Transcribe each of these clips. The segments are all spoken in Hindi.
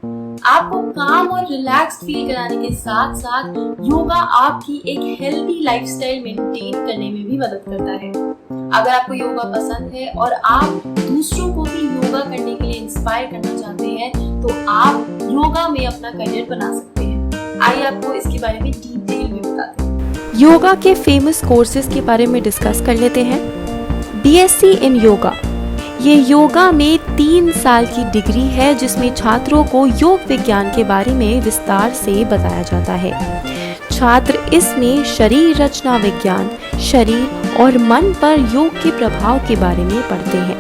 आपको काम और रिलैक्स्ड फील कराने के साथ साथ योगा आपकी एक हेल्दी लाइफस्टाइल मेंटेन करने में भी मदद करता है। अगर आपको योगा पसंद है और आप दूसरों को भी योगा करने के लिए इंस्पायर करना चाहते हैं तो आप योगा में अपना करियर बना सकते हैं। आइए आपको इसके बारे में डिटेल में बताते हैं। योगा के फेमस कोर्सेज के बारे में डिस्कस कर लेते हैं। बीएससी इन योगा, ये योगा में 3 साल की डिग्री है जिसमें छात्रों को योग विज्ञान के बारे में विस्तार से बताया जाता है। छात्र इसमें शरीर रचना विज्ञान, शरीर और मन पर योग के प्रभाव के बारे में पढ़ते हैं।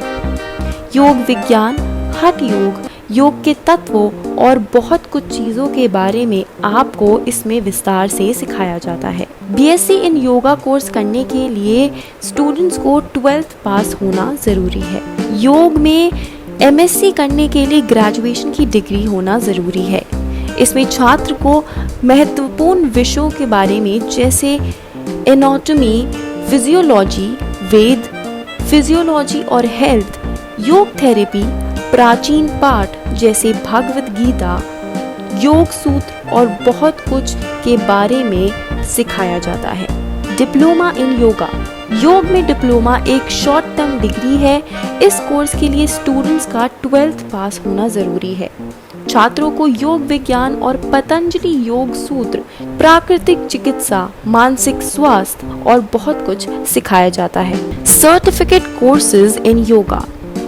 योग विज्ञान, हठ योग, योग के तत्वों और बहुत कुछ चीज़ों के बारे में आपको इसमें विस्तार से सिखाया जाता है। बीएससी इन योगा कोर्स करने के लिए स्टूडेंट्स को 12th पास होना ज़रूरी है। योग में एमएससी करने के लिए ग्रेजुएशन की डिग्री होना ज़रूरी है। इसमें छात्र को महत्वपूर्ण विषयों के बारे में जैसे एनाटॉमी, फिजियोलॉजी, वेद, फिजियोलॉजी और हेल्थ, योग थेरेपी, प्राचीन पाठ जैसे भगवत गीता, योग सूत्र और बहुत कुछ के बारे में सिखाया जाता है। डिप्लोमा इन योगा, योग में डिप्लोमा एक शॉर्ट टर्म डिग्री है। इस कोर्स के लिए स्टूडेंट्स का 12th पास होना जरूरी है। छात्रों को योग विज्ञान और पतंजलि योग सूत्र, प्राकृतिक चिकित्सा, मानसिक स्वास्थ्य और बहुत कुछ सिखाया जाता है। सर्टिफिकेट कोर्सेज इन योगा,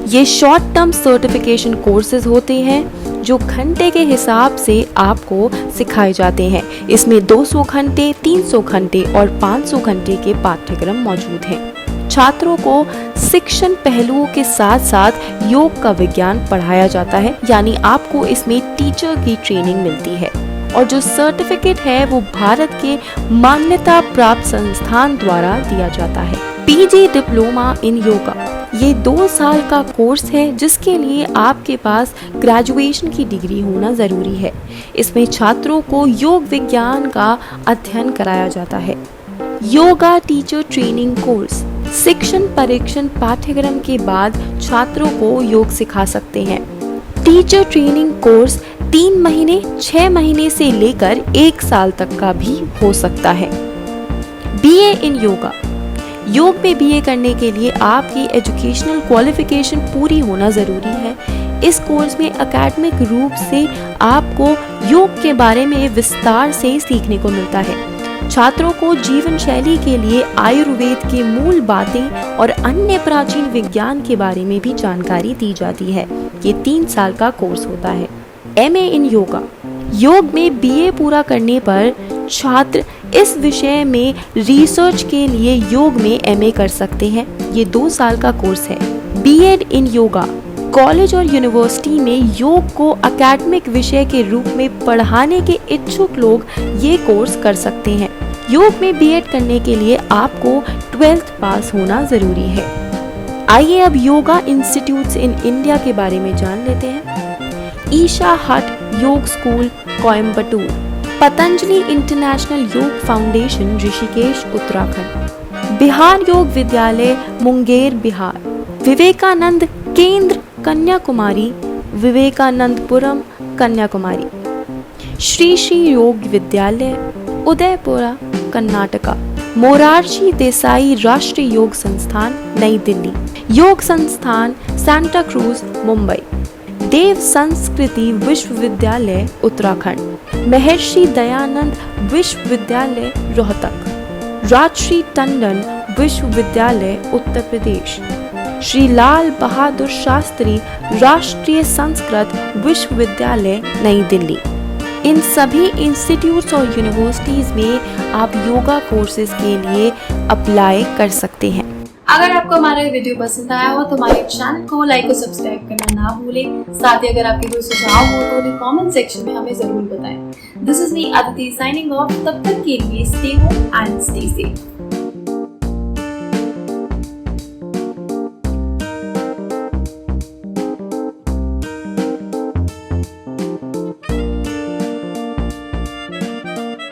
ये शॉर्ट टर्म सर्टिफिकेशन कोर्सेज होते हैं जो घंटे के हिसाब से आपको सिखाए जाते हैं। इसमें 200 घंटे, 300 घंटे और 500 घंटे के पाठ्यक्रम मौजूद हैं। छात्रों को शिक्षण पहलुओं के साथ साथ योग का विज्ञान पढ़ाया जाता है, यानी आपको इसमें टीचर की ट्रेनिंग मिलती है। और जो सर्टिफिकेट है वो भारत के मान्यता प्राप्त संस्थान द्वारा दिया जाता है। पीजी डिप्लोमा इन योगा, ये 2 साल का कोर्स है जिसके लिए आपके पास ग्रेजुएशन की डिग्री होना ज़रूरी है। इसमें छात्रों को योग विज्ञान का अध्ययन कराया जाता है। योगा टीचर ट्रेनिंग कोर्स, शिक्षण परीक्षण पाठ्यक्रम के बाद छात्रों को योग सिखा सकते हैं। टीचर ट्रेनिंग कोर्स 3 महीने, 6 महीने से लेकर 1 साल तक का भी हो सकता है। बीए इन योगा, योग में बीए करने के लिए आपकी एजुकेशनल क्वालिफिकेशन पूरी होना ज़रूरी है। इस कोर्स में एकेडमिक रूप से आपको योग के बारे में विस्तार से सीखने को मिलता है। छात्रों को जीवन शैली के लिए आयुर्वेद के मूल बातें और अन्य प्राचीन विज्ञान के बारे में भी जानकारी दी जाती है। ये 3 साल का कोर्स होता है। एमए इन योगा, योग में बीए पूरा करने पर छात्र इस विषय में रिसर्च के लिए योग में एमए कर सकते हैं। ये 2 साल का कोर्स है। बीएड इन योगा, कॉलेज और यूनिवर्सिटी में योग को एकेडमिक विषय के रूप में पढ़ाने के इच्छुक लोग ये कोर्स कर सकते हैं। योग में बीएड करने के लिए आपको 12th पास होना जरूरी है। आइए अब योगा इंस्टीट्यूट्स इन इंडिया के बारे में जान लेते हैं। ईशा हट योग स्कूल कोयम्बटूर, पतंजलि इंटरनेशनल योग फाउंडेशन ऋषिकेश उत्तराखंड, बिहार योग विद्यालय मुंगेर बिहार, विवेकानंद केंद्र कन्याकुमारी विवेकानंदपुरम कन्याकुमारी, श्री श्री योग विद्यालय उदयपुरा कर्नाटका, मोरारजी देसाई राष्ट्रीय योग संस्थान नई दिल्ली, योग संस्थान सांता क्रूज मुंबई, देव संस्कृति विश्वविद्यालय उत्तराखंड, महर्षि दयानंद विश्वविद्यालय रोहतक, राजश्री टंडन विश्वविद्यालय उत्तर प्रदेश, श्री लाल बहादुर शास्त्री राष्ट्रीय संस्कृत विश्वविद्यालय नई दिल्ली। इन सभी इंस्टीट्यूट्स और यूनिवर्सिटीज में आप योगा कोर्सेज के लिए अप्लाई कर सकते हैं। अगर आपको हमारा वीडियो पसंद आया हो तो हमारे चैनल को लाइक और सब्सक्राइब करना ना भूलें। साथ ही अगर आपके कोई सुझाव हो तो उन्हें कमेंट सेक्शन में हमें जरूर बताएं। This is me Aditi signing off. तब तक के लिए stay home and stay safe.